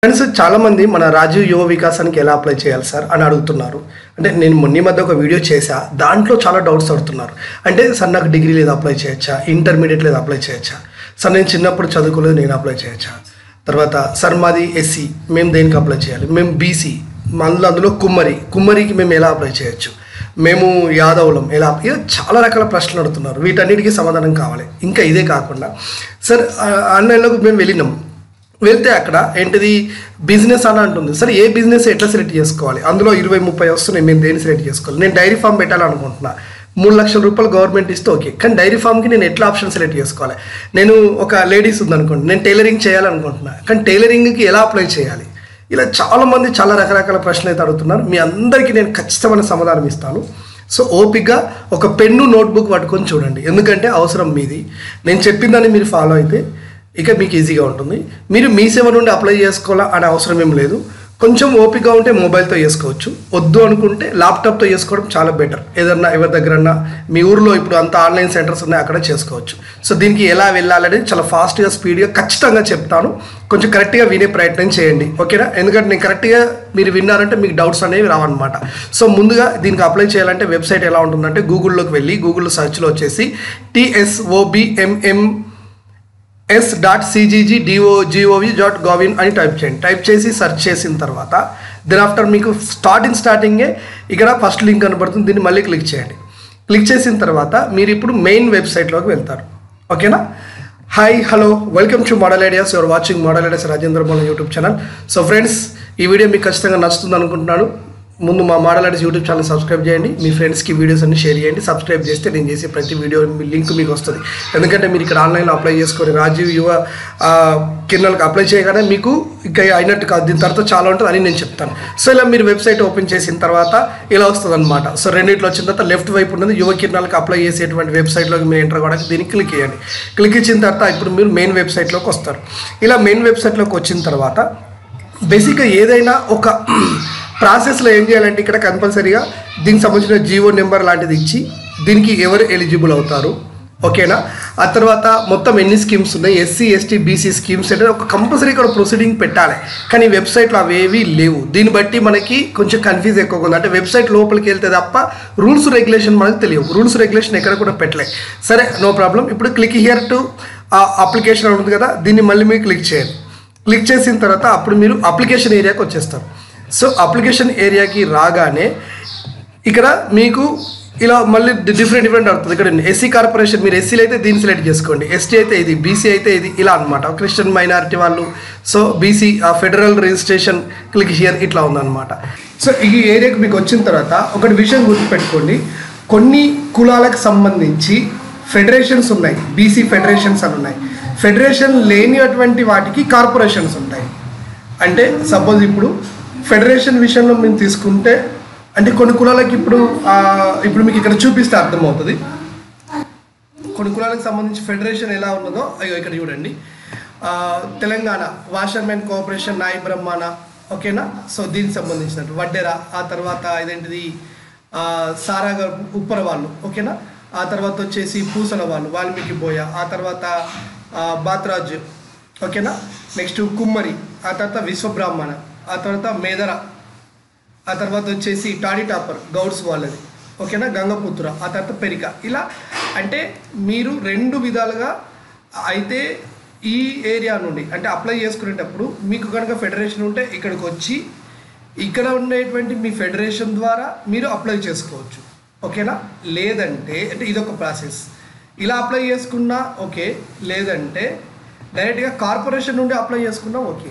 Friends చాలా మంది మన రాజీవ్ యువ వికాసానికి ఎలా అప్లై చేయాలి సార్ అని అడుగుతున్నారు. అంటే నేను మొన్న మధ్య ఒక వీడియో చేశా, దాంట్లో చాలా డౌట్స్ అడుగుతున్నారు. అంటే సార్ నాకు డిగ్రీ లేదు అప్లై చేయొచ్చా, ఇంటర్మీడియట్ లేదు అప్లై చేయొచ్చా, సార్ నేను చిన్నప్పుడు చదువుకోలేదు నేను అప్లై చేయొచ్చా, తర్వాత సార్ మాది ఎస్సీ మేము దేనికి అప్లై చేయాలి, మేము బీసీ మళ్ళీ అందులో కుమ్మరికి మేము ఎలా అప్లై చేయొచ్చు, మేము యాదవులం ఎలా, ఇలా చాలా రకాల ప్రశ్నలు అడుగుతున్నారు. వీటన్నిటికీ సమాధానం కావాలి. ఇంకా ఇదే కాకుండా సార్ ఆన్లైన్లోకి మేము వెళ్తే అక్కడ ఏంటిది బిజినెస్ అని అంటుంది. సరే ఏ బిజినెస్ ఎట్లా సెలెక్ట్ చేసుకోవాలి, అందులో 20-30 వస్తున్నాయి, మేము దేన్ని సెలెక్ట్ చేసుకోవాలి. నేను డైరీ ఫామ్ పెట్టాలనుకుంటున్నా, 3 లక్షల రూపాయలు గవర్నమెంట్ ఇస్తే ఓకే, కానీ డైరీ ఫామ్కి నేను ఎట్లా ఆప్షన్ సెలెక్ట్ చేసుకోవాలి. నేను ఒక లేడీస్ ఉందనుకోండి, నేను టైలరింగ్ చేయాలనుకుంటున్నా, కానీ టైలరింగ్కి ఎలా అప్లై చేయాలి. ఇలా చాలామంది చాలా రకరకాల ప్రశ్నలు అయితే అడుగుతున్నారు. మీ అందరికీ నేను ఖచ్చితమైన సమాధానం ఇస్తాను. సో ఓపిక్గా ఒక పెన్ను నోట్బుక్ పట్టుకొని చూడండి, ఎందుకంటే అవసరం మీది. నేను చెప్పిందని మీరు ఫాలో అయితే ఇక మీకు ఈజీగా ఉంటుంది. మీరు మీ సేవ నుండి అప్లై చేసుకోవాలా అనే అవసరం ఏం లేదు. కొంచెం ఓపికగా ఉంటే మొబైల్తో చేసుకోవచ్చు, వద్దు అనుకుంటే ల్యాప్టాప్తో చేసుకోవడం చాలా బెటర్. ఏదన్నా ఎవరి దగ్గరన్నా మీ ఊర్లో ఇప్పుడు అంత ఆన్లైన్ సెంటర్స్ ఉన్నాయి, అక్కడ చేసుకోవచ్చు. సో దీనికి ఎలా వెళ్ళాలనేది చాలా ఫాస్ట్గా స్పీడ్గా ఖచ్చితంగా చెప్తాను. కొంచెం కరెక్ట్గా వినే ప్రయత్నం చేయండి, ఓకేనా? ఎందుకంటే నేను కరెక్ట్గా మీరు విన్నారంటే మీకు డౌట్స్ అనేవి రావన్నమాట. సో ముందుగా దీనికి అప్లై చేయాలంటే వెబ్సైట్ ఎలా ఉంటుందంటే, గూగుల్లోకి వెళ్ళి గూగుల్ సెర్చ్లో వచ్చేసి TSOBMMS.cggov.gov అని టైప్ చేయండి. టైప్ చేసి సెర్చ్ చేసిన తర్వాత దెన్ ఆఫ్టర్ మీకు స్టార్టింగే ఇక్కడ ఫస్ట్ లింక్ కనబడుతుంది, దీన్ని మళ్ళీ క్లిక్ చేయండి. క్లిక్ చేసిన తర్వాత మీరు ఇప్పుడు మెయిన్ వెబ్సైట్లోకి వెళ్తారు, ఓకేనా? Hi hello, welcome to model ideas. Your watching model ideas Rajendra Mohan YouTube channel. So friends, ఈ వీడియో మీకు ఖచ్చితంగా నచ్చుతుంది అనుకుంటున్నాను. ముందు మా model ideas YouTube channel subscribe చేయండి, మీ ఫ్రెండ్స్కి వీడియోస్ అన్ని షేర్ చేయండి. సబ్స్క్రైబ్ చేస్తే నేను చేసే ప్రతి వీడియో లింక్ మీకు వస్తుంది. ఎందుకంటే మీరు ఇక్కడ ఆన్లైన్లో అప్లై చేసుకొని రాజీవ్ యువ కిరణాలకు అప్లై చేయగానే మీకు ఇంకా అయినట్టు కాదు, దీని తర్వాత చాలా ఉంటుంది అని నేను చెప్తాను. సో ఇలా మీరు వెబ్సైట్ ఓపెన్ చేసిన తర్వాత ఇలా వస్తుంది అనమాట. సో రెండింటిలో వచ్చిన తర్వాత లెఫ్ట్ వైపు ఉన్నది యువ కిరణాలకు అప్లై చేసేటువంటి వెబ్సైట్లోకి మీరు ఎంటర్ కావడానికి దీనికి క్లిక్ చేయండి. క్లిక్ ఇచ్చిన తర్వాత ఇప్పుడు మీరు మెయిన్ వెబ్సైట్లోకి వస్తారు. ఇలా మెయిన్ వెబ్సైట్లోకి వచ్చిన తర్వాత బేసిక్గా ఏదైనా ఒక ప్రాసెస్లో ఏం చేయాలంటే, ఇక్కడ కంపల్సరీగా దీనికి సంబంధించిన జీవో నెంబర్ లాంటిది ఇచ్చి దీనికి ఎవరు ఎలిజిబుల్ అవుతారు, ఓకేనా? ఆ తర్వాత మొత్తం ఎన్ని స్కీమ్స్ ఉన్నాయి, ఎస్సీ ఎస్టీ బీసీ స్కీమ్స్ అంటే ఒక కంపల్సరీ ఇక్కడ ప్రొసీడింగ్ పెట్టాలి. కానీ వెబ్సైట్లో అవేవి లేవు. దీన్ని బట్టి మనకి కొంచెం కన్ఫ్యూజ్ ఎక్కువగా ఉంది. అంటే వెబ్సైట్ లోపలికి వెళ్తే తప్ప రూల్స్ రెగ్యులేషన్ మనకు తెలియవు. రూల్స్ రెగ్యులేషన్ ఎక్కడ కూడా పెట్టలేదు. సరే, నో ప్రాబ్లం. ఇప్పుడు క్లిక్ హియర్ టు అప్లికేషన్ ఉంటుంది కదా, దీన్ని మళ్ళీ మీరు క్లిక్ చేయండి. క్లిక్ చేసిన తర్వాత అప్పుడు మీరు అప్లికేషన్ ఏరియాకి వచ్చేస్తారు. సో అప్లికేషన్ ఏరియాకి రాగానే ఇక్కడ మీకు ఇలా మళ్ళీ డిఫరెంట్ అవుతుంది. ఇక్కడ ఎస్సీ కార్పొరేషన్, మీరు ఎస్సీలు అయితే దీన్ని సెలెక్ట్ చేసుకోండి, ఎస్టీ అయితే ఇది, బీసీ అయితే ఇది, ఇలా అనమాట. క్రిస్టియన్ మైనారిటీ వాళ్ళు, so BC federal registration click here ఇట్లా ఉందన్నమాట. సో ఈ ఏరియాకి మీకు వచ్చిన తర్వాత ఒకటి విషయం గుర్తుపెట్టుకోండి, కొన్ని కులాలకు సంబంధించి ఫెడరేషన్స్ ఉన్నాయి, బీసీ ఫెడరేషన్స్ అని ఉన్నాయి. ఫెడరేషన్ లేనిటువంటి వాటికి కార్పొరేషన్స్ ఉంటాయి. అంటే సపోజ్ ఇప్పుడు ఫెడరేషన్ విషయంలో మేము తీసుకుంటే, అంటే కొన్ని కులాలకి ఇప్పుడు మీకు ఇక్కడ చూపిస్తే అర్థమవుతుంది. కొన్ని కులాలకు సంబంధించి ఫెడరేషన్ ఎలా ఉన్నదో ఇక్కడ చూడండి. తెలంగాణ వాషర్మెన్ కోఆపరేషన్ నాయి బ్రహ్మాణ, ఓకేనా? సో దీనికి సంబంధించినట్టు వడ్డెర, ఆ తర్వాత ఇదేంటిది సారాగర్ ఉప్పర వాళ్ళు, ఓకేనా? ఆ తర్వాత వచ్చేసి పూసల వాళ్ళు, వాల్మీకి బోయ, ఆ తర్వాత బాత్రాజ్, ఓకేనా? నెక్స్ట్ కుమ్మరి, ఆ తర్వాత విశ్వబ్రాహ్మణ, ఆ తర్వాత మేదర, ఆ తర్వాత వచ్చేసి టాడీ టాపర్ గౌడ్స్ వాళ్ళది, ఓకేనా? గంగపుత్ర, ఆ తర్వాత పెరిక. ఇలా అంటే మీరు 2 విధాలుగా అయితే ఈ ఏరియా నుండి అంటే అప్లై చేసుకునేటప్పుడు మీకు కనుక ఫెడరేషన్ ఉంటే ఇక్కడికి వచ్చి ఇక్కడ ఉండేటువంటి మీ ఫెడరేషన్ ద్వారా మీరు అప్లై చేసుకోవచ్చు, ఓకేనా? లేదంటే అంటే ఇదొక ప్రాసెస్, ఇలా అప్లై చేసుకున్నా ఓకే, లేదంటే డైరెక్ట్గా కార్పొరేషన్ నుండి అప్లై చేసుకున్నా ఓకే.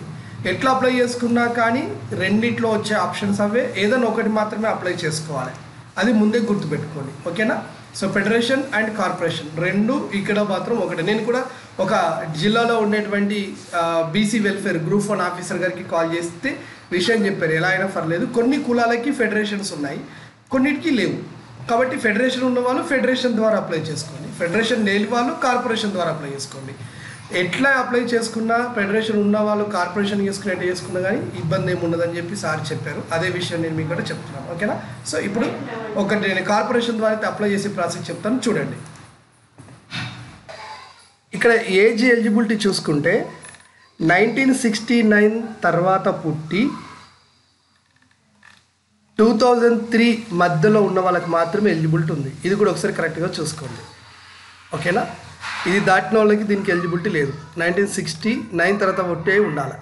ఎట్లా అప్లై చేసుకున్నా కానీ రెండిట్లో వచ్చే ఆప్షన్స్ అవే, ఏదైనా ఒకటి మాత్రమే అప్లై చేసుకోవాలి, అది ముందే గుర్తుపెట్టుకోండి, ఓకేనా? సో ఫెడరేషన్ అండ్ కార్పొరేషన్ రెండు ఇక్కడ మాత్రం ఒకటే. నేను కూడా ఒక జిల్లాలో ఉండేటువంటి బీసీ వెల్ఫేర్ గ్రూప్ 1 ఆఫీసర్ గారికి కాల్ చేస్తే విషయం చెప్పారు, ఎలా అయినా పర్లేదు, కొన్ని కులాలకి ఫెడరేషన్స్ ఉన్నాయి, కొన్నిటికి లేవు. కాబట్టి ఫెడరేషన్ ఉన్న వాళ్ళు ఫెడరేషన్ ద్వారా అప్లై చేసుకోండి, ఫెడరేషన్ లేని వాళ్ళు కార్పొరేషన్ ద్వారా అప్లై చేసుకోండి. ఎట్లా అప్లై చేసుకున్నా ఫెడరేషన్ ఉన్న వాళ్ళు కార్పొరేషన్ చేసుకున్నా కానీ ఇబ్బంది ఏమి ఉండదని చెప్పి సార్ చెప్పారు. అదే విషయం నేను మీకు కూడా చెప్తున్నాను, ఓకేనా? సో ఇప్పుడు ఒకటి నేను కార్పొరేషన్ ద్వారా అయితే అప్లై చేసే ప్రాసెస్ చెప్తాను, చూడండి. ఇక్కడ ఏజ్ ఎలిజిబిలిటీ చూసుకుంటే 1969 తర్వాత పుట్టి 2003 మధ్యలో ఉన్న వాళ్ళకి మాత్రమే ఎలిజిబిలిటీ ఉంది. ఇది కూడా ఒకసారి కరెక్ట్గా చూసుకోండి, ఓకేనా. ఇది దాటిన వాళ్ళకి దీనికి ఎలిజిబిలిటీ లేదు. 1969 తర్వాత పుట్టే ఉండాలి,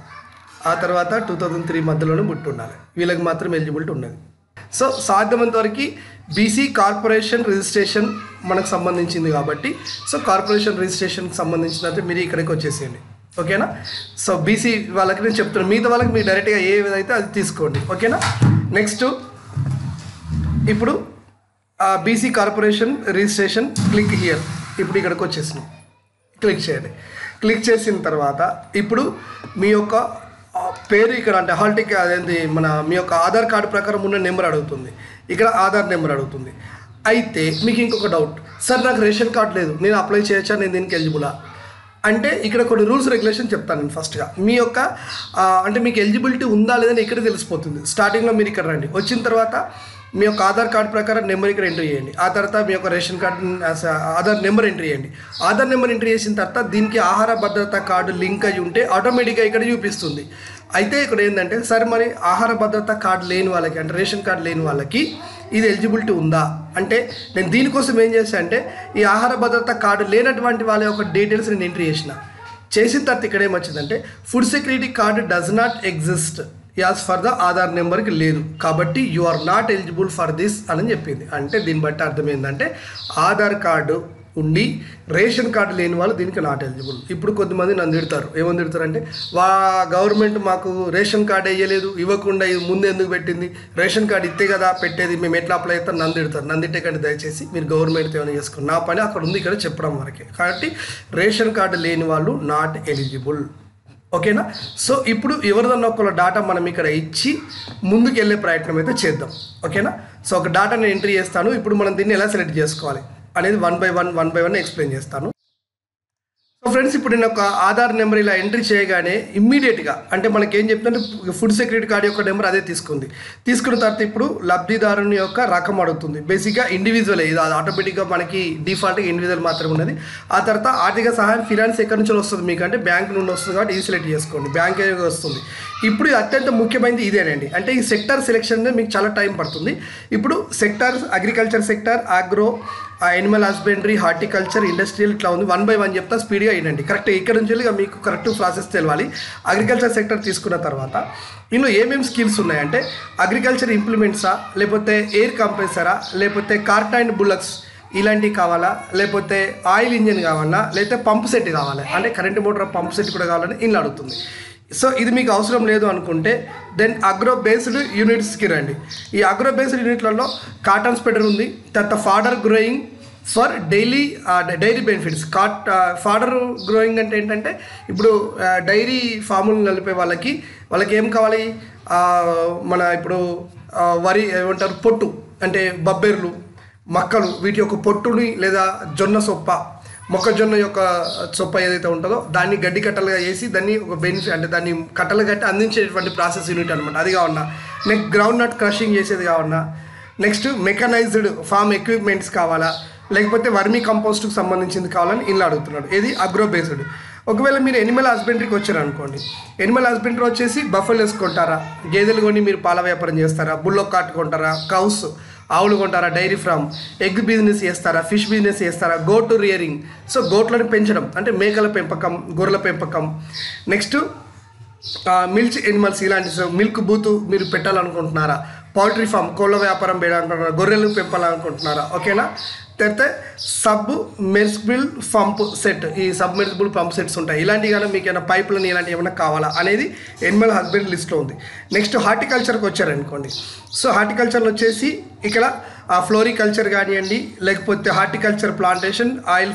ఆ తర్వాత 2003 మధ్యలోనే పుట్టి ఉండాలి, వీళ్ళకి మాత్రం ఎలిజిబిలిటీ ఉన్నది. సో సాధ్యమైనంత వరకు బీసీ కార్పొరేషన్ రిజిస్ట్రేషన్ మనకు సంబంధించింది కాబట్టి, సో కార్పొరేషన్ రిజిస్ట్రేషన్కి సంబంధించినంత మీరు ఇక్కడికి వచ్చేసేయండి, ఓకేనా. సో బీసీ వాళ్ళకి నేను చెప్తున్నాను, మిగతా వాళ్ళకి మీరు డైరెక్ట్గా ఏదైతే అది తీసుకోండి, ఓకేనా. నెక్స్ట్ ఇప్పుడు BC corporation registration click here. ఇప్పుడు ఇక్కడికి వచ్చేసినాం, క్లిక్ చేయండి. క్లిక్ చేసిన తర్వాత ఇప్పుడు మీ యొక్క పేరు ఇక్కడ అంటే హాల్ టికెట్ అదేంటి మీ యొక్క ఆధార్ కార్డు ప్రకారం ఉన్న నెంబర్ అడుగుతుంది, ఇక్కడ ఆధార్ నెంబర్ అడుగుతుంది. అయితే మీకు ఇంకొక డౌట్, సార్ నాకు రేషన్ కార్డు లేదు, నేను అప్లై చేయొచ్చా, నేను దీనికి ఎలిజిబులా అంటే ఇక్కడ కొన్ని రూల్స్ రెగ్యులేషన్ చెప్తాను నేను. ఫస్ట్గా మీ యొక్క అంటే మీకు ఎలిజిబిలిటీ ఉందా లేదని ఇక్కడ తెలిసిపోతుంది. స్టార్టింగ్లో మీరు ఇక్కడ రండి, వచ్చిన తర్వాత మీ యొక్క ఆధార్ కార్డు ప్రకారం నెంబర్ ఇక్కడ ఎంట్రీ చేయండి. ఆ తర్వాత మీ యొక్క ration card Aadhaar number entry చేయండి. ఆధార్ నెంబర్ ఎంట్రీ చేసిన తర్వాత దీనికి ఆహార భద్రత కార్డు లింక్ అయ్యి ఉంటే ఆటోమేటిక్గా ఇక్కడ చూపిస్తుంది. అయితే ఇక్కడ ఏంటంటే సరే మరి ఆహార భద్రత కార్డు లేని వాళ్ళకి అంటే రేషన్ కార్డు లేని వాళ్ళకి ఇది ఎలిజిబిలిటీ ఉందా అంటే నేను దీనికోసం ఏం చేశాను అంటే ఈ ఆహార భద్రత కార్డు లేనటువంటి వాళ్ళ యొక్క డీటెయిల్స్ నేను ఎంట్రీ చేసిన తర్వాత ఇక్కడ ఏమొచ్చిందంటే food security card does not exist as per the Aadhaar నెంబర్కి లేదు కాబట్టి you are not eligible for this అని చెప్పింది. అంటే దీన్ని బట్టి అర్థం ఏంటంటే ఆధార్ కార్డు ఉండి రేషన్ కార్డు లేని వాళ్ళు దీనికి నాట్ ఎలిజిబుల్. ఇప్పుడు కొద్దిమంది నన్ను తిడతారు, ఏమని తిడతారంటే గవర్నమెంట్ మాకు రేషన్ కార్డు వేయలేదు, ఇవ్వకుండా ఇది ముందు ఎందుకు పెట్టింది, రేషన్ కార్డు ఇస్తే కదా పెట్టేది, మేము ఎట్లా అప్లై చేస్తాం నన్ను తిడతారు. నన్ను తిట్టేకండి దయచేసి, మీరు గవర్నమెంట్తో ఏమైనా చేసుకోండి, నా పని అక్కడ ఉంది ఇక్కడ చెప్పడం వరకే. కాబట్టి రేషన్ కార్డు లేని వాళ్ళు నాట్ ఎలిజిబుల్, ఓకేనా. సో ఇప్పుడు ఎవరిదన్నా ఒక డాటా మనం ఇక్కడ ఇచ్చి ముందుకు వెళ్ళే ప్రయత్నం అయితే చేద్దాం, ఓకేనా. సో ఒక డాటా నేను ఎంట్రీ చేస్తాను. ఇప్పుడు మనం దీన్ని ఎలా సెలెక్ట్ చేసుకోవాలి అనేది వన్ బై వన్ ఎక్స్ప్లెయిన్ చేస్తాను. సో ఫ్రెండ్స్ ఇప్పుడు నేను ఒక ఆధార్ నెంబర్ ఇలా ఎంట్రీ చేయగానే ఇమ్మీడియట్గా అంటే మనకి ఏం చెప్తుంటే ఫుడ్ సెక్యూరిటీ కార్డు యొక్క నెంబర్ అదే తీసుకున్న తర్వాత ఇప్పుడు లబ్ధిదారుని యొక్క రకం అడుగుతుంది. బేసిక్గా ఇండివిజువల్, ఇది ఆటోమేటిక్గా మనకి డిఫాల్ట్గా ఇండివిజువల్ మాత్రమే ఉన్నది. ఆ తర్వాత ఆర్థిక సహాయం ఫినాన్స్ ఎక్కడి నుంచి వస్తుంది మీకు అంటే బ్యాంక్ నుండి వస్తుంది కాబట్టి ఇది సెలెక్ట్ చేసుకోండి, బ్యాంక్ వస్తుంది. ఇప్పుడు అత్యంత ముఖ్యమైనది ఇదేనండి, అంటే ఈ సెక్టార్ సెలెక్షన్ మీకు చాలా టైం పడుతుంది. ఇప్పుడు sectors agriculture sector, agro, animal husbandry, horticulture, industrial ఇట్లా ఉంది. 1 by 1 చెప్తా, స్పీడ్గా వినండి. కరెక్ట్ ఇక్కడ నుంచి వెళ్ళి మీకు కరెక్ట్ ప్రాసెస్ తెలవాలి. అగ్రికల్చర్ సెక్టర్ తీసుకున్న తర్వాత ఇందులో ఏమేమి స్కిల్స్ ఉన్నాయంటే అగ్రికల్చర్ ఇంప్లిమెంట్సా, లేకపోతే ఎయిర్ కంప్రెసరా, లేకపోతే కార్ట్ అండ్ బుల్లక్స్ ఇలాంటివి కావాలా, లేకపోతే ఆయిల్ ఇంజిన్ కావాలా, లేకపోతే పంప్ సెట్ కావాలా, అంటే కరెంట్ మోటార్ పంప్ సెట్ కూడా కావాలని ఇలా అడుగుతుంది. సో ఇది మీకు అవసరం లేదు అనుకుంటే దెన్ అగ్రో బేస్డ్ యూనిట్స్కి రండి. ఈ అగ్రో బేస్డ్ యూనిట్లలో కాటన్ స్ప్రెడర్ ఉంది, తర్వాత fodder growing for dairy benefits. Fodder growing అంటే ఏంటంటే ఇప్పుడు డైరీ ఫార్ములు నలిపే వాళ్ళకి ఏం కావాలి, ఇప్పుడు వరి ఏమంటారు పొట్టు అంటే బబ్బెర్లు, మక్కలు, వీటి యొక్క పొట్టుని లేదా జొన్న సొప్ప, మొక్కజొన్న యొక్క సొప్ప ఏదైతే ఉంటుందో దాన్ని గడ్డి కట్టలుగా వేసి దాన్ని ఒక బెనిఫిట్ అంటే దాన్ని కట్టలు కట్టి అందించేటువంటి ప్రాసెస్ యూనిట్ అనమాట. అది కావన్నా నెక్స్ట్ గ్రౌండ్ నట్ క్రషింగ్ చేసేది కావన్నా, నెక్స్ట్ మెకనైజ్డ్ ఫార్మ్ ఎక్విప్మెంట్స్ కావాలా, లేకపోతే వర్మీ కంపోస్ట్కి సంబంధించింది కావాలని ఇలా అడుగుతున్నాడు. ఇది అగ్రో బేస్డ్. ఒకవేళ మీరు ఎనిమల్ హస్బెండరీకి వచ్చారనుకోండి, ఎనిమల్ హస్బెండరీ వచ్చేసి బఫెల్ వేసుకుంటారా, గేదెలు కొని మీరు పాల వ్యాపారం చేస్తారా, బుల్లోక్ కాట్ కొంటారా, కౌస్ ఆవులు కొంటారా, డైరీ ఫార్మ్, ఎగ్ బిజినెస్ చేస్తారా, ఫిష్ బిజినెస్ చేస్తారా, గోట్ రియరింగ్, సో గోట్లను పెంచడం అంటే మేకల పెంపకం, గొర్రెల పెంపకం, నెక్స్ట్ మిల్క్ ఎనిమల్స్ ఇలాంటి మిల్క్ బూత్ మీరు పెట్టాలనుకుంటున్నారా, పౌల్ట్రీ ఫామ్ కోళ్ళ వ్యాపారం పెట్టాలనుకుంటున్నారా, గొర్రెలు పెంపాలనుకుంటున్నారా, ఓకేనా. తర్వాత సబ్మెర్సిబుల్ పంప్ సెట్, ఈ సబ్మెర్సిబుల్ పంప్ సెట్స్ ఉంటాయి. ఇలాంటివి కానీ మీకు ఏమైనా పైపులని ఇలాంటివి ఏమైనా కావాలా అనేది ఎనిమల్ హస్బెండరీ లిస్ట్లో ఉంది. నెక్స్ట్ హార్టికల్చర్కి వచ్చారనుకోండి, సో హార్టికల్చర్లో వచ్చేసి ఇక్కడ ఫ్లోరికల్చర్ కానివ్వండి, లేకపోతే హార్టికల్చర్ ప్లాంటేషన్, ఆయిల్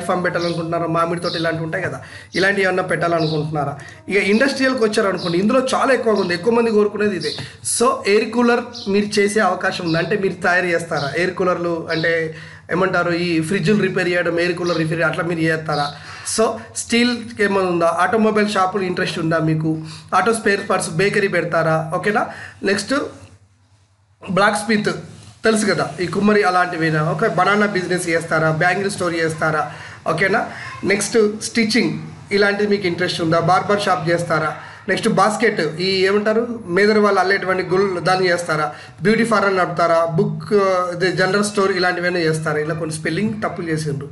ఫామ్ పెట్టాలనుకుంటున్నారా, మామిడి తోట ఇలాంటివి ఉంటాయి కదా, ఇలాంటివి ఏమన్నా పెట్టాలనుకుంటున్నారా. ఇక ఇండస్ట్రియల్కి వచ్చారనుకోండి, ఇందులో చాలా ఎక్కువగా ఉంది, ఎక్కువ మంది కోరుకునేది ఇదే. సో ఎయిర్ కూలర్ మీరు చేసే అవకాశం ఉంది, అంటే మీరు తయారు చేస్తారా ఎయిర్ కూలర్లు, అంటే ఏమంటారు ఈ ఫ్రిడ్జ్లు రిపేర్ చేయడం, ఎయిర్ కూలర్ రిపేర్ అట్లా మీరు చేస్తారా. సో స్టీల్కి ఏమైనా ఉందా, ఆటోమొబైల్ షాపులు ఇంట్రెస్ట్ ఉందా మీకు, ఆటో స్పేర్ పార్ట్స్ బేకరీ పెడతారా, ఓకేనా. నెక్స్ట్ బ్లాక్ స్మిత్ తెలుసు కదా, ఈ కుమ్మరి అలాంటివి, ఓకే. బనానా బిజినెస్ చేస్తారా, బ్యాంగిల్ స్టోర్ చేస్తారా, ఓకేనా. నెక్స్ట్ స్టిచ్చింగ్ ఇలాంటిది మీకు ఇంట్రెస్ట్ ఉందా? బార్బర్ షాప్ చేస్తారా? నెక్స్ట్ బాస్కెట్ ఈ ఏమంటారు మేదర్ వాళ్ళు అల్లేటువంటి దాన్ని చేస్తారా? బ్యూటీ పార్లర్ నడుపుతారా? బుక్ జనరల్ స్టోర్ ఇలాంటివన్నీ చేస్తారా? ఇలా కొన్ని స్పెల్లింగ్ తప్పులు చేసిండ్రు.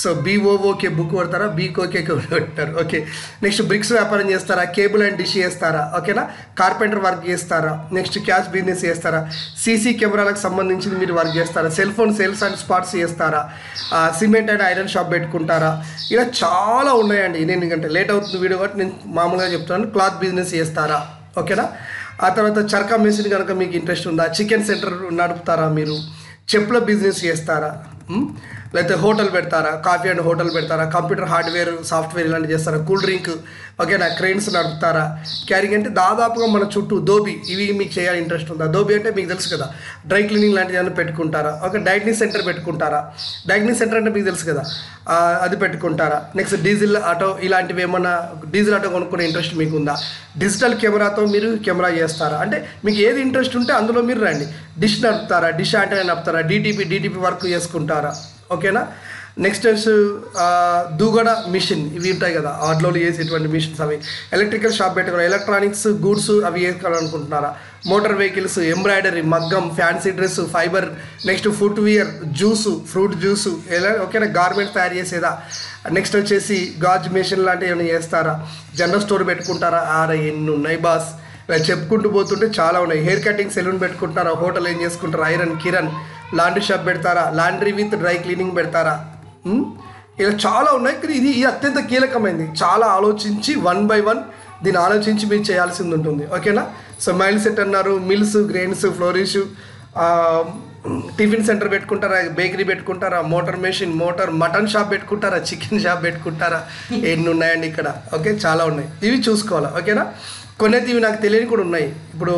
సో BOOK బుక్ కొడతారా? BOK కొడతారు. ఓకే. నెక్స్ట్ బ్రిక్స్ వ్యాపారం చేస్తారా? కేబుల్ అండ్ డిష్ చేస్తారా? ఓకేనా. కార్పెంటర్ వర్క్ చేస్తారా? నెక్స్ట్ క్యాష్ బిజినెస్ చేస్తారా? CC కెమెరాలకు సంబంధించి మీరు వర్క్ చేస్తారా? Cell phone sales and spots చేస్తారా? సిమెంట్ అండ్ ఐరన్ షాప్ పెట్టుకుంటారా? ఇలా చాలా ఉన్నాయండి. నేను ఎందుకంటే లేట్ అవుతుంది వీడియో కాబట్టి నేను మామూలుగా చెప్తున్నాను. క్లాత్ బిజినెస్ చేస్తారా? ఓకేనా. ఆ తర్వాత చర్కా మెషిన్ కనుక మీకు ఇంట్రెస్ట్ ఉందా? చికెన్ సెంటర్ నడుపుతారా? మీరు చెప్పుల బిజినెస్ చేస్తారా? లేకపోతే హోటల్ పెడతారా? కాఫీ అండ్ హోటల్ పెడతారా? కంప్యూటర్ హార్డ్వేర్ సాఫ్ట్వేర్ ఇలాంటివి చేస్తారా? కూల్ డ్రింక్ ఓకేనా. క్రెయిన్స్ నడుపుతారా? క్యారింగ్ అంటే దాదాపుగా మన చుట్టూ దోబీ ఇవి మీకు చేయాలి ఇంట్రెస్ట్ ఉందా? దోబీ అంటే మీకు తెలుసు కదా, డ్రై క్లీనింగ్ లాంటివి ఏమైనా పెట్టుకుంటారా? ఓకే. డయాగ్నిక్ సెంటర్ పెట్టుకుంటారా? డయాగ్నిక్ సెంటర్ అంటే మీకు తెలుసు కదా, అది పెట్టుకుంటారా? నెక్స్ట్ డీజిల్ ఆటో ఇలాంటివి ఏమన్నా డీజిల్ ఆటో కొనుక్కునే ఇంట్రెస్ట్ మీకు ఉందా? డిజిటల్ కెమెరాతో మీరు కెమెరా చేస్తారా? అంటే మీకు ఏది ఇంట్రెస్ట్ ఉంటే అందులో మీరు రండి. డిష్ నడుపుతారా? డిష్ యాంటెన్నా నడుపుతారా? DTP వర్క్ చేసుకుంటారా? ఓకేనా. నెక్స్ట్ దూగడ మిషన్ ఇవి ఉంటాయి కదా, వాటిలో చేసేటువంటి మిషన్స్ అవి. ఎలక్ట్రికల్ షాప్ పెట్టుకున్నారు. ఎలక్ట్రానిక్స్ గూడ్స్ అవి వేసుకోవాలనుకుంటున్నారా? మోటార్ వెహికల్స్, ఎంబ్రాయిడరీ, మగ్గం, fancy dress, fibre, next footwear, juice, fruit juice ఓకేనా. గార్మెంట్స్ తయారు చేసేదా? నెక్స్ట్ వచ్చేసి గాజ్ మెషిన్ లాంటివి ఏమైనా చేస్తారా? జనరల్ స్టోర్ పెట్టుకుంటారా? ఎన్ని ఉన్నాయి బాస్, ఇలా చెప్పుకుంటూ పోతుంటే చాలా ఉన్నాయి. హెయిర్ కటింగ్ సెలూన్ పెట్టుకుంటారా? హోటల్ ఏం చేసుకుంటారా? ఐరన్ కిరణ్ లాండ్రీ షాప్ పెడతారా? లాండ్రీ విత్ డ్రై క్లీనింగ్ పెడతారా? ఇలా చాలా ఉన్నాయి. కానీ ఇది అత్యంత కీలకమైనది. చాలా ఆలోచించి 1 by 1 దీన్ని ఆలోచించి మీరు చేయాల్సింది ఉంటుంది. ఓకేనా. సో మైల్ సెట్ అన్నారు. మిల్స్, గ్రెయిన్స్, ఫ్లోరిష్, టిఫిన్ సెంటర్ పెట్టుకుంటారా? బేకరీ పెట్టుకుంటారా? మోటార్ మెషిన్, మటన్ షాప్ పెట్టుకుంటారా? చికెన్ షాప్ పెట్టుకుంటారా? ఎన్ని ఉన్నాయండి ఇక్కడ. ఓకే, చాలా ఉన్నాయి. ఇవి చూసుకోవాలా. ఓకేనా. కొన్ని అయితే ఇవి నాకు తెలియని కూడా ఉన్నాయి. ఇప్పుడు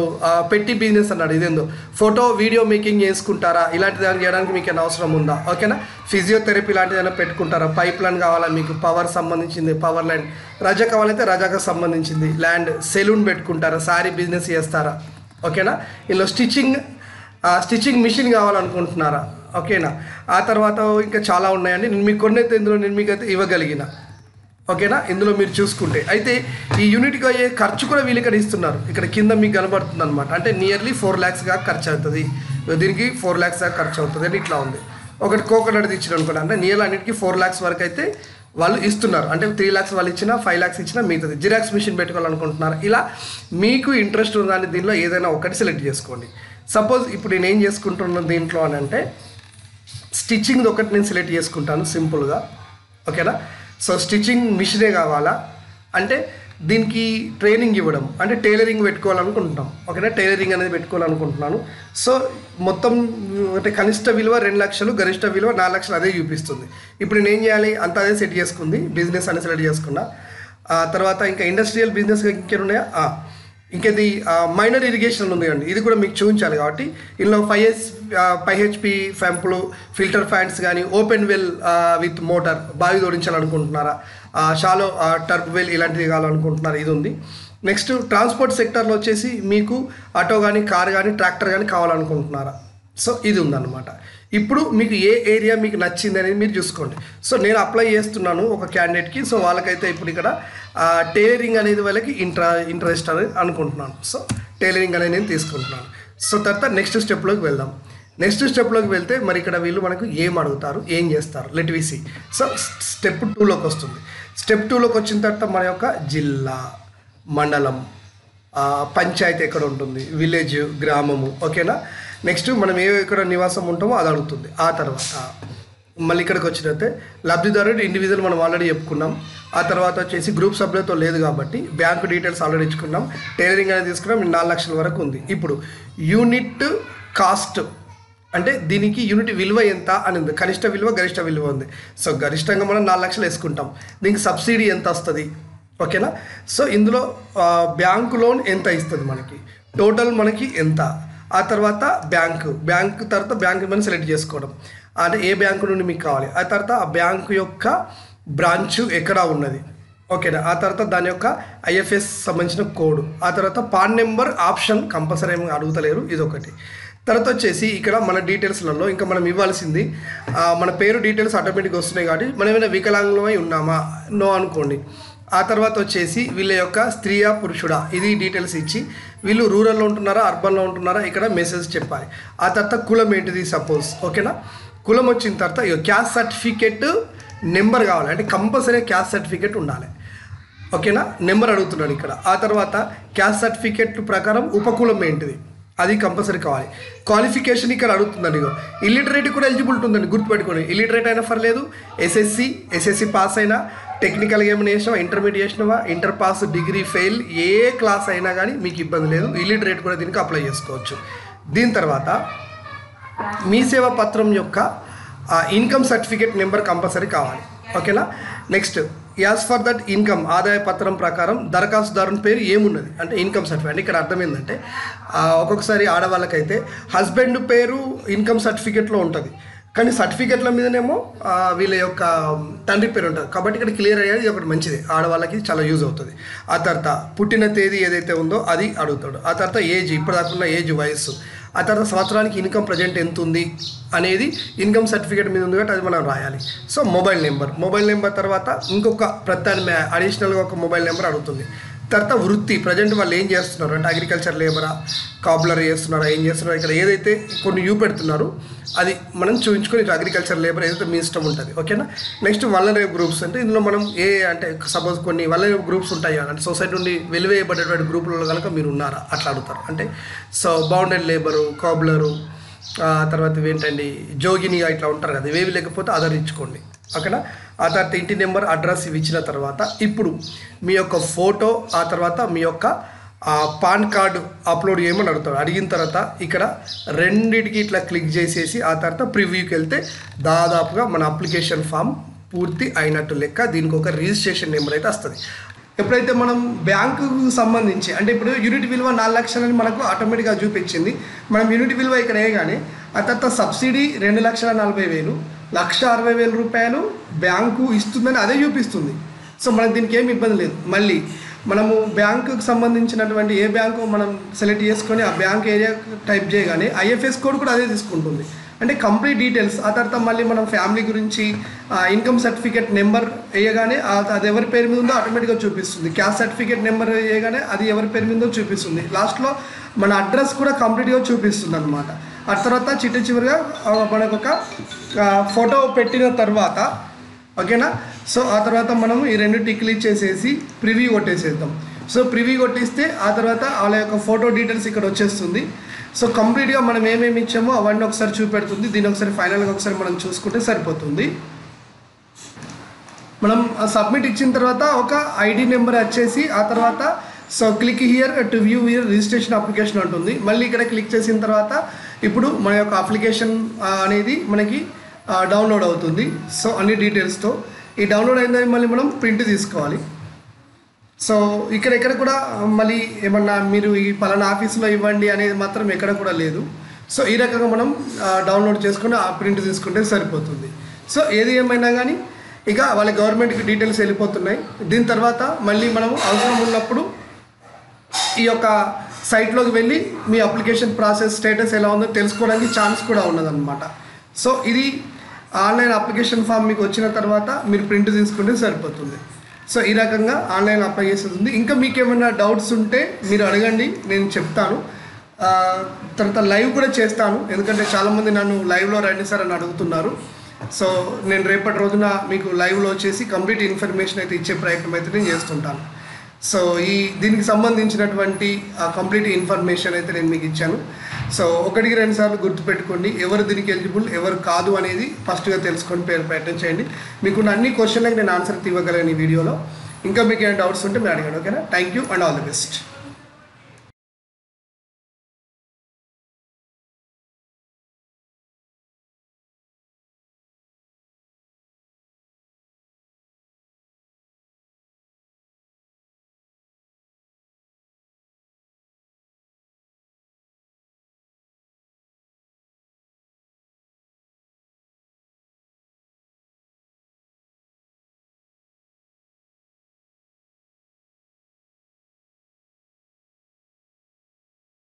పెట్టి బిజినెస్ అన్నాడు, ఇదేందో ఫోటో వీడియో మేకింగ్ చేసుకుంటారా? ఇలాంటి దాన్ని చేయడానికి మీకు ఏమైనా అవసరం ఉందా? ఓకేనా. ఫిజియోథెరపీ లాంటిది ఏమైనా పెట్టుకుంటారా? పైప్ లైన్ కావాలా మీకు? పవర్ సంబంధించింది పవర్ లైన్. రజా కావాలైతే రజాకు సంబంధించింది ల్యాండ్. సెలూన్ పెట్టుకుంటారా? శారీ బిజినెస్ చేస్తారా? ఓకేనా. ఇందులో స్టిచ్చింగ్ మిషన్ కావాలనుకుంటున్నారా? ఓకేనా. ఆ తర్వాత ఇంకా చాలా ఉన్నాయండి. నేను మీకు కొన్ని అయితే ఇందులో నేను మీకు అయితే ఇవ్వగలిగిన. ఓకేనా. ఇందులో మీరు చూసుకుంటే అయితే ఈ యూనిట్కి అయ్యే ఖర్చు కూడా వీళ్ళు ఇక్కడ ఇస్తున్నారు. ఇక్కడ కింద మీకు కనబడుతుంది అనమాట. అంటే నియర్లీ 4 lakhs దాకా ఖర్చు అవుతుంది. దీనికి 4 lakhs దాకా ఖర్చు అవుతుంది అని ఇట్లా ఉంది. ఒకటి కోకోనట్ ఇచ్చిన అనుకోండి, అంటే నియర్లీ అన్నిటికీ 4 lakhs వరకు అయితే వాళ్ళు ఇస్తున్నారు. అంటే 3 lakhs వాళ్ళు ఇచ్చినా 5 lakhs ఇచ్చినా మిగతాది. జిరాక్స్ మిషన్ పెట్టుకోవాలనుకుంటున్నారు. ఇలా మీకు ఇంట్రెస్ట్ ఉందని దీనిలో ఏదైనా ఒకటి సెలెక్ట్ చేసుకోండి. సపోజ్ ఇప్పుడు నేను ఏం చేసుకుంటున్నాను దీంట్లో అని అంటే స్టిచ్చింగ్ ఒకటి నేను సెలెక్ట్ చేసుకుంటాను సింపుల్గా. ఓకేనా. సో స్టిచ్చింగ్ మిషనే కావాలా అంటే దీనికి ట్రైనింగ్ ఇవ్వడం, అంటే టైలరింగ్ పెట్టుకోవాలనుకుంటున్నాం. ఓకేనా. టైలరింగ్ అనేది పెట్టుకోవాలనుకుంటున్నాను. సో మొత్తం అంటే కనిష్ట విలువ 2 లక్షలు, గరిష్ట విలువ 4 లక్షలు అదే చూపిస్తుంది. ఇప్పుడు నేను ఏం చేయాలి? అంతా అదే సెట్ చేసుకుంది. బిజినెస్ అని సెలెక్ట్ చేసుకున్నా. తర్వాత ఇంకా ఇండస్ట్రియల్ బిజినెస్ ఇంకేమున్నాయా? ఇంకేది మైనర్ ఇరిగేషన్ ఉంది అండి. ఇది కూడా మీకు చూపించాలి కాబట్టి ఇందులో 5 HP పంపులు, ఫిల్టర్ ఫ్యాన్స్ కానీ, ఓపెన్ వెల్ విత్ మోటార్ బావి జోడించాలనుకుంటున్నారా? షాలో టర్బ్ వెల్ ఇలాంటివి కావాలనుకుంటున్నారు. ఇది ఉంది. నెక్స్ట్ ట్రాన్స్పోర్ట్ సెక్టర్లో వచ్చేసి మీకు ఆటో కానీ, కార్ కానీ, ట్రాక్టర్ కానీ కావాలనుకుంటున్నారా? సో ఇది ఉందన్నమాట. ఇప్పుడు మీకు ఏ ఏరియా మీకు నచ్చింది అనేది మీరు చూసుకోండి. సో నేను అప్లై చేస్తున్నాను ఒక క్యాండిడేట్కి. సో వాళ్ళకైతే ఇప్పుడు ఇక్కడ టైలరింగ్ అనేది వాళ్ళకి ఇంట్రెస్ట్ అనేది అనుకుంటున్నాను. సో టైలరింగ్ అనేది నేను తీసుకుంటున్నాను. సో తర్వాత నెక్స్ట్ స్టెప్లోకి వెళ్దాం. నెక్స్ట్ స్టెప్లోకి వెళ్తే మరి ఇక్కడ వీళ్ళు మనకు ఏం అడుగుతారు, ఏం చేస్తారు, let we see. So step 2లోకి వస్తుంది. స్టెప్ 2లోకి వచ్చిన తర్వాత మన యొక్క జిల్లా, మండలం, పంచాయతీ ఎక్కడ ఉంటుంది, విలేజ్, గ్రామము. ఓకేనా. నెక్స్ట్ మనం ఎక్కడ నివాసం ఉంటామో అది అడుగుతుంది. ఆ తర్వాత మళ్ళీ ఇక్కడికి వచ్చినట్టే లబ్ధిదారుడు ఇండివిజువల్ మనం ఆల్రెడీ చెప్పుకున్నాం. ఆ తర్వాత వచ్చేసి గ్రూప్ సభ్యులతో లేదు కాబట్టి బ్యాంకు డీటెయిల్స్ ఆల్రెడీ ఇచ్చుకున్నాం. టైలరింగ్ అనేది తీసుకున్నాం. 4 లక్షల వరకు ఉంది. ఇప్పుడు యూనిట్ కాస్ట్ అంటే దీనికి యూనిట్ విలువ ఎంత అని ఉంది. కనిష్ట విలువ, గరిష్ట విలువ ఉంది. సో గరిష్టంగా మనం 4 లక్షలు వేసుకుంటాం. దీనికి సబ్సిడీ ఎంత వస్తుంది? ఓకేనా. సో ఇందులో బ్యాంకు లోన్ ఎంత ఇస్తుంది మనకి, టోటల్ మనకి ఎంత, ఆ తర్వాత బ్యాంకు తర్వాత బ్యాంకు మనం సెలెక్ట్ చేసుకోవడం, అంటే ఏ బ్యాంకు నుండి మీకు కావాలి, ఆ తర్వాత ఆ బ్యాంకు యొక్క బ్రాంచ్ ఎక్కడ ఉన్నది. ఓకేనా. ఆ తర్వాత దాని యొక్క IFS సంబంధించిన కోడ్, ఆ తర్వాత పాన్ నెంబర్ ఆప్షన్ కంపల్సరీ ఏమి అడుగుతలేరు, ఇదొకటి. తర్వాత వచ్చేసి ఇక్కడ మన డీటెయిల్స్లలో ఇంకా మనం ఇవ్వాల్సింది మన పేరు డీటెయిల్స్ ఆటోమేటిక్గా వస్తున్నాయి కాబట్టి మనం ఏమైనా వికలాంగులమై ఉన్నామా, నో అనుకోండి. ఆ తర్వాత వచ్చేసి వీళ్ళ యొక్క స్త్రీయా పురుషుడా ఇది డీటెయిల్స్ ఇచ్చి వీళ్ళు రూరల్లో ఉంటున్నారా అర్బన్లో ఉంటున్నారా ఇక్కడ మెసేజ్ చెప్పాలి. ఆ తర్వాత కులం ఏంటిది సపోజ్, ఓకేనా. కులం వచ్చిన తర్వాత క్యాస్ట్ సర్టిఫికేట్ నెంబర్ కావాలి, అంటే కంపల్సరీ క్యాస్ట్ సర్టిఫికేట్ ఉండాలి, ఓకేనా. నెంబర్ అడుగుతున్నాడు ఇక్కడ. ఆ తర్వాత క్యాస్ట్ సర్టిఫికేట్ ప్రకారం ఉపకులం ఏంటిది అది కంపల్సరీ కావాలి. క్వాలిఫికేషన్ ఇక్కడ అడుగుతుందండి. ఇల్లిటరేట్ కూడా ఎలిజిబిలిటీ ఉందండి, గుర్తుపెట్టుకోండి. ఇల్లిటరేట్ అయినా పర్లేదు, ఎస్ఎస్సి పాస్ అయినా, టెక్నికల్గా ఏమైనా చేసినావా, ఇంటర్మీడియట్ చేసినావా, ఇంటర్ పాస్, డిగ్రీ ఫెయిల్, ఏ క్లాస్ అయినా కానీ మీకు ఇబ్బంది లేదు. ఇల్లిటరేట్ కూడా దీనికి అప్లై చేసుకోవచ్చు. దీని తర్వాత మీ సేవా పత్రం యొక్క ఇన్కమ్ సర్టిఫికేట్ నెంబర్ కంపల్సరీ కావాలి, ఓకేనా. Next as for that income ఆదాయ పత్రం ప్రకారం దరఖాస్తుదారుని పేరు ఏమున్నది అంటే ఇన్కమ్ సర్టిఫికేట్. అంటే ఇక్కడ అర్థం ఏంటంటే ఒక్కొక్కసారి ఆడవాళ్ళకైతే హస్బెండ్ పేరు ఇన్కమ్ సర్టిఫికేట్లో ఉంటుంది, కానీ సర్టిఫికేట్ల మీదనేమో వీళ్ళ యొక్క తండ్రి పేరు ఉంటుంది. కాబట్టి ఇక్కడ క్లియర్ అయ్యేది ఒకటి మంచిది, ఆడవాళ్ళకి చాలా యూజ్ అవుతుంది. ఆ తర్వాత పుట్టిన తేదీ ఏదైతే ఉందో అది అడుగుతాడు. ఆ తర్వాత ఏజ్, ఇప్పటిదాకా ఏజ్, వయస్సు. ఆ తర్వాత సంవత్సరానికి ఇన్కమ్ ప్రజెంట్ ఎంత ఉంది అనేది ఇన్కమ్ సర్టిఫికేట్ మీద ఉంది కాబట్టి అది మనం రాయాలి. సో మొబైల్ నెంబర్ తర్వాత ఇంకొక ప్రత్యామ్నాయ అడిషనల్గా ఒక మొబైల్ నెంబర్ అడుగుతుంది. తర్వాత వృత్తి, ప్రజెంట్ వాళ్ళు ఏం చేస్తున్నారు అంటే అగ్రికల్చర్ లేబరా, కాబ్లర్ చేస్తున్నారా, ఏం చేస్తున్నారా, ఇక్కడ ఏదైతే కొన్ని పెడుతున్నారు అది మనం చూపించుకొని అగ్రికల్చర్ లేబర్ ఏదైతే మీ ఇష్టం ఉంటుంది, ఓకేనా. నెక్స్ట్ వల్నరబుల్ గ్రూప్స్ అంటే ఇందులో మనం అంటే సపోజ్ కొన్ని వల్నరబుల్ గ్రూప్స్ ఉంటాయి అంటే సొసైటీ నుండి వెలివేయబడేటువంటి గ్రూపులలో కనుక మీరు ఉన్నారా అట్లా అడుగుతారు. అంటే సో బౌండెడ్ లేబరు, కాబ్లరు, తర్వాత ఏంటండి జోగినిగా ఇట్లా ఉంటారు కదా, ఇవేవి లేకపోతే అదర్ ఇచ్చుకోండి, ఓకేనా. ఆ తర్వాత ఇంటి నెంబర్, అడ్రస్ ఇవి ఇచ్చిన తర్వాత ఇప్పుడు మీ యొక్క ఫోటో, ఆ తర్వాత మీ యొక్క పాన్ కార్డు అప్లోడ్ చేయమని అడుగుతాడు. అడిగిన తర్వాత ఇక్కడ రెండిటికి ఇట్లా క్లిక్ చేసేసి ఆ తర్వాత ప్రివ్యూకి వెళ్తే దాదాపుగా మన అప్లికేషన్ ఫామ్ పూర్తి అయినట్టు లెక్క. దీనికి ఒక రిజిస్ట్రేషన్ నెంబర్ అయితే వస్తుంది. ఎప్పుడైతే మనం బ్యాంకుకు సంబంధించి అంటే ఇప్పుడు యూనిట్ విలువ 4 లక్షలని మనకు ఆటోమేటిక్గా చూపించింది. మనం యూనిట్ విలువ ఇక్కడ వేయగానే ఆ తర్వాత సబ్సిడీ 2,40,000, 1,60,000 రూపాయలు బ్యాంకు ఇస్తుందని అదే చూపిస్తుంది. సో మనకు దీనికి ఏమి ఇబ్బంది లేదు. మళ్ళీ మనము బ్యాంకుకు సంబంధించినటువంటి ఏ బ్యాంకు మనం సెలెక్ట్ చేసుకొని ఆ బ్యాంక్ ఏరియా టైప్ చేయగానే ఐఎఫ్ఎస్ కోడ్ కూడా అదే తీసుకుంటుంది, అంటే కంప్లీట్ డీటెయిల్స్. ఆ తర్వాత మళ్ళీ మనం ఫ్యామిలీ గురించి ఇన్కమ్ సర్టిఫికేట్ నెంబర్ వేయగానే అది ఎవరి పేరు మీద ఉందో ఆటోమేటిక్గా చూపిస్తుంది. క్యాస్ట్ సర్టిఫికేట్ నెంబర్ వేయగానే అది ఎవరి పేరు మీద చూపిస్తుంది. లాస్ట్లో మన అడ్రస్ కూడా కంప్లీట్గా చూపిస్తుంది అనమాట. ఆ తర్వాత చివరిగా మనకు ఒక ఫోటో పెట్టిన తర్వాత, ఓకేనా. సో ఆ తర్వాత మనం ఈ 2 టిక్లు ఇచ్చేసేసి ప్రివ్యూ కొట్టేసేద్దాం. సో ప్రివ్యూ కొట్టిస్తే ఆ తర్వాత వాళ్ళ యొక్క ఫోటో డీటెయిల్స్ ఇక్కడ వచ్చేస్తుంది. సో కంప్లీట్గా మనం ఏమేమి ఇచ్చామో అవన్నీ ఒకసారి చూపెడుతుంది. దీని ఒకసారి ఫైనల్గా ఒకసారి మనం చూసుకుంటే సరిపోతుంది. మనం సబ్మిట్ ఇచ్చిన తర్వాత ఒక ఐడి నెంబర్ వచ్చేసి ఆ తర్వాత so click here to view here registration application ఉంటుంది. మళ్ళీ ఇక్కడ క్లిక్ చేసిన తర్వాత ఇప్పుడు మన యొక్క అప్లికేషన్ అనేది మనకి డౌన్లోడ్ అవుతుంది. సో అన్ని డీటెయిల్స్తో ఈ డౌన్లోడ్ అయిందని మళ్ళీ మనం ప్రింట్ తీసుకోవాలి. సో ఎక్కడ కూడా మళ్ళీ ఏమన్నా మీరు ఈ పలానా ఆఫీసులో ఇవ్వండి అనేది మాత్రం ఎక్కడ కూడా లేదు. సో ఈ రకంగా మనం డౌన్లోడ్ చేసుకుని ఆ ప్రింట్ తీసుకుంటే సరిపోతుంది. సో ఏది ఏమైనా కానీ ఇక వాళ్ళ గవర్నమెంట్కి డీటెయిల్స్ వెళ్ళిపోతున్నాయి. దీని తర్వాత మళ్ళీ మనం అవసరం ఉన్నప్పుడు ఈ యొక్క సైట్లోకి వెళ్ళి మీ అప్లికేషన్ ప్రాసెస్ స్టేటస్ ఎలా ఉందో తెలుసుకోవడానికి ఛాన్స్ కూడా ఉన్నదన్నమాట. సో ఇది ఆన్లైన్ అప్లికేషన్ ఫామ్ మీకు వచ్చిన తర్వాత మీరు ప్రింట్ తీసుకుంటే సరిపోతుంది. సో ఈ రకంగా ఆన్లైన్ అప్లై చేసేది. ఇంకా మీకు ఏమైనా డౌట్స్ ఉంటే మీరు అడగండి, నేను చెప్తాను. తర్వాత లైవ్ కూడా చేస్తాను, ఎందుకంటే చాలామంది నన్ను లైవ్లో రండి సార్ అని అడుగుతున్నారు. సో నేను రేపటి రోజున మీకు లైవ్లో వచ్చేసి కంప్లీట్ ఇన్ఫర్మేషన్ అయితే ఇచ్చే ప్రయత్నం అయితే నేను చేస్తుంటాను. సో దీనికి సంబంధించినటువంటి కంప్లీట్ ఇన్ఫర్మేషన్ అయితే నేను మీకు ఇచ్చాను. సో 1-2 సార్లు గుర్తుపెట్టుకోండి, ఎవరు దీనికి ఎలిజిబుల్ ఎవరు కాదు అనేది ఫస్ట్గా తెలుసుకొని ప్రయత్నం చేయండి. మీకున్న అన్ని క్వశ్చన్లకు నేను ఆన్సర్ ఇవ్వగలను ఈ వీడియోలో. ఇంకా మీకు ఏమైనా డౌట్స్ ఉంటే మీరు అడగండి, ఓకేనా. Thank you and all the best.